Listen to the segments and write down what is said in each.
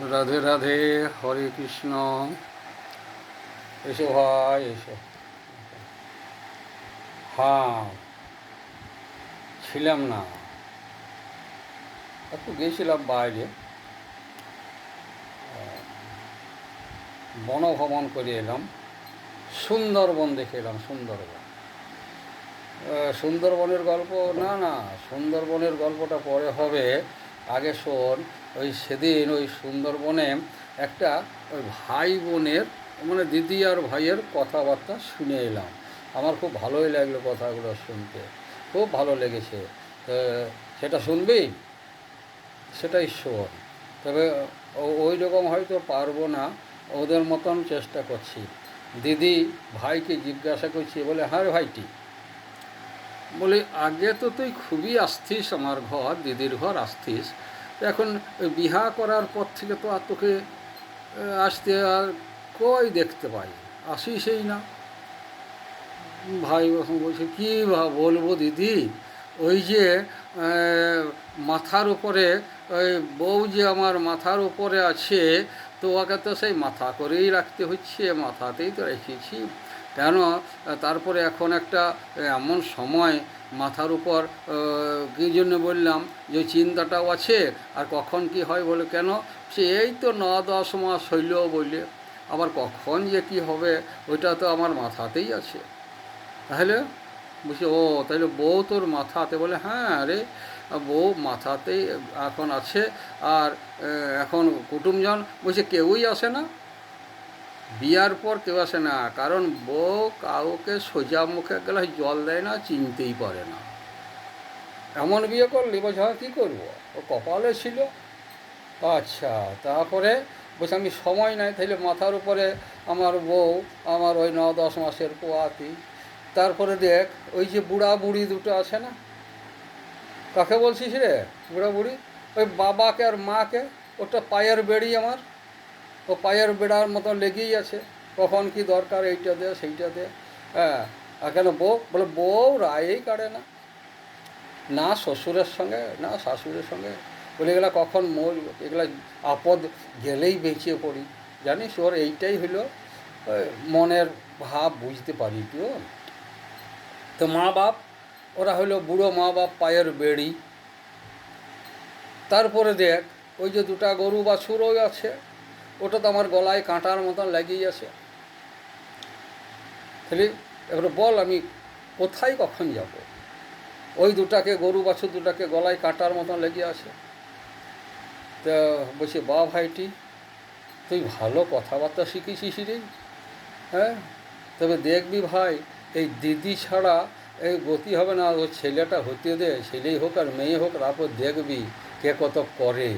রাধে রাধে, হরে কৃষ্ণ। এসো ভাই, এসো। হ্যাঁ, ছিলাম না, একটু গিয়েছিলাম বাইরে, বনভ্রমণ করে এলাম। সুন্দরবন দেখে এলাম, সুন্দরবন। সুন্দরবনের গল্প, না না, সুন্দরবনের গল্পটা পরে হবে। আগে শোন, ওই সেদিন ওই সুন্দরবনে একটা ওই ভাই বোনের, মানে দিদি আর ভাইয়ের কথাবার্তা শুনে এলাম। আমার খুব ভালোই লাগলো কথাগুলো শুনতে, খুব ভালো লেগেছে। তো সেটা শুনবি? সেটাই শোন। তবে ওই রকম হয়তো পারবো না, ওদের মতন চেষ্টা করছি। দিদি ভাইকে জিজ্ঞাসা করছি, বলে হ্যাঁ রে ভাইটি, বলে আগে তো তুই খুবই আসতিস আমার ঘর, দিদির ঘর আসতিস, তো এখন বিহা করার পর থেকে তো আর তোকে আসতে আর কই দেখতে পাই, আসিসই না। ভাই যখন বলছে, কী বলবো দিদি, ওই যে মাথার উপরে ওই বউ যে আমার মাথার উপরে আছে, তো ওকে তো সেই মাথা করেই রাখতে হচ্ছে, মাথাতেই তো রেখেছি। কেন? তারপরে এখন একটা এমন সময় মাথার উপর, কী জন্য বললাম, যে চিন্তাটাও আছে। আর কখন কি হয় বলে, কেন? সে এই তো 9-10 মাস হইল বললে, আবার কখন যে কি হবে ওইটা তো আমার মাথাতেই আছে। তাহলে বলছি, ও তাহলে বউ তোর মাথাতে? বলে হ্যাঁ রে, বউ মাথাতেই এখন আছে। আর এখন কুটুমজন বলছে কেউই আসে না, বিয়ার পর কেউ আসে না, কারণ বউ কাউকে সোজা মুখে গেলে জল দেয় না, চিনতেই পারে না। এমন বিয়ে করলি? বলছে হ্যাঁ, কী করবো, ও কপালে ছিল। আচ্ছা, তারপরে বলছে আমি সময় নাই, তাহলে মাথার উপরে আমার বউ, আমার ওই 9-10 মাসের পোয়াতি। তারপরে দেখ, ওই যে বুড়া বুড়ি দুটো আছে না, কাকে বলছিস রে? বুড়া বুড়ি, ওই বাবাকে আর মাকে। ওটা পায়ের বেড়ি আমার, ও পায়ের বেড়ার মতো লেগেই আছে, কখন কি দরকার এইটা দে সেইটা দে। হ্যাঁ, আর কেন বউ? বলে বউ রায়েই কাটে না, না শ্বশুরের সঙ্গে না শাশুড়ির সঙ্গে। বলে এগুলা কখন মরব, এগুলা আপদ গেলেই বেঁচে পড়ি। জানিস, ওর এইটাই হলো মনের ভাব, বুঝতে পারি তুই। তো মা বাপ, ওরা হলো বুড়ো মা বাপ, পায়ের বেড়ি। তারপরে দেখ, ওই যে দুটা গরু বাছুরও আছে, ওটা তো আমার গলায় কাঁটার মতন লাগিয়ে আছে। তাহলে এবারে বল, আমি কোথায় কখন যাব? ওই দুটাকে, গরু বাছুর দুটাকে গলায় কাঁটার মতন লেগে আছে। তা বলছি, বা ভাইটি, তুই ভালো কথাবার্তা শিখেছিস রে। হ্যাঁ, তবে দেখবি ভাই, এই দিদি ছাড়া এই গতি হবে না। ও ছেলেটা হতে দে, ছেলেই হোক আর মেয়ে হোক, তারপর দেখবি কে কত করে।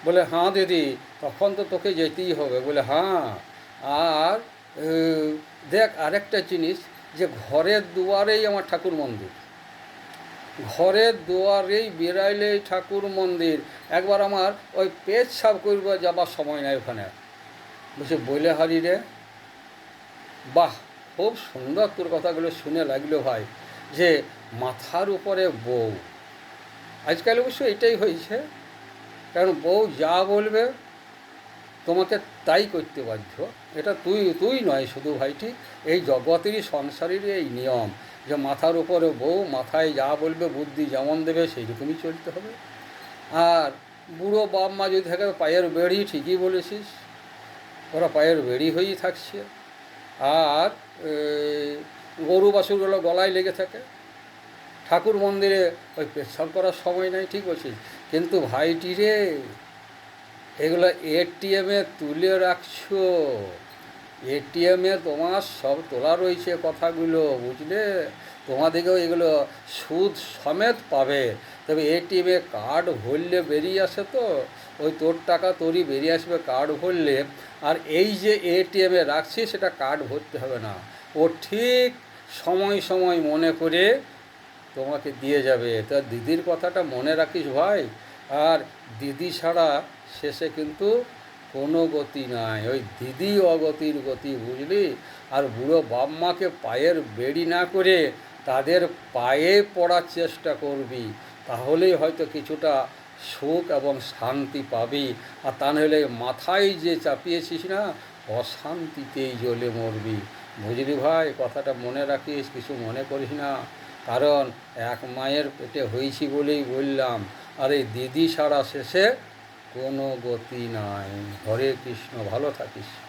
বলে হ্যাঁ দিদি, তখন তো তোকে যেতেই হবে। বলে হ্যাঁ। আর দেখ আরেকটা জিনিস, যে ঘরের দুয়ারেই আমার ঠাকুর মন্দির, ঘরের দুয়ারেই বেরাইলেই ঠাকুর মন্দির। একবার আমার ওই পেট সাফ করবো, যাবার সময় নাই ওখানে। বলছে বলে হারি রে, বাহ, খুব সুন্দর তোর কথাগুলো শুনে লাগলো ভাই, যে মাথার উপরে বউ। আজকাল অবশ্য এটাই হয়েছে, কারণ বউ যা বলবে তোমাকে তাই করতে বাধ্য। এটা তুই তুই নয় শুধু ভাইটি, এই জগতেরই সংসারেরই এই নিয়ম, যে মাথার উপরে বউ, মাথায় যা বলবে, বুদ্ধি যেমন দেবে সেই রকমই চলতে হবে। আর বুড়ো বাপ মা যদি থাকে, পায়ের বেড়ি, ঠিকই বলেছিস, ওরা পায়ের বেড়ি হয়েই থাকছে। আর গরু বাছুরগুলো গলায় লেগে থাকে। ঠাকুর মন্দিরে ওই পেচ্ছাপ করার সময় নাই, ঠিক বলছিস। কিন্তু ভাইটি রে, এগুলো এটিএমে তুলে রাখছো, এটিএমে তোমার সব তোলা রয়েছে কথাগুলো, বুঝলে? তোমাদেরকেও এগুলো সুদ সমেত পাবে। তবে এটিএমে কার্ড ভরলে বেরিয়ে আসে তো, ওই তোর টাকা তোরই বেরিয়ে আসবে কার্ড ভরলে। আর এই যে এটিএমে রাখছি, সেটা কার্ড ভরতে হবে না, ও ঠিক সময় সময় মনে করে তোমাকে দিয়ে যাবে। তা দিদির কথাটা মনে রাখিস ভাই। আর দিদি ছাড়া শেষে কিন্তু কোনো গতি নাই, ওই দিদি অগতির গতি, বুঝলি? আর বুড়ো বাপ মাকে পায়ের বেড়ি না করে তাদের পায়ে পড়ার চেষ্টা করবি, তাহলেই হয়তো কিছুটা সুখ এবং শান্তি পাবি। আর তা নাহলে মাথায় যে চাপিয়েছিস না, অশান্তিতেই জ্বলে মরবি। বুঝলি ভাই, কথাটা মনে রাখিস, কিছু মনে করিস না। কারণ এক মায়ের পেটে হয়েছি বলেই বললাম, আর এই দিদি ছাড়া শেষে কোনো গতি নাই। হরে কৃষ্ণ, ভালো থাকিস।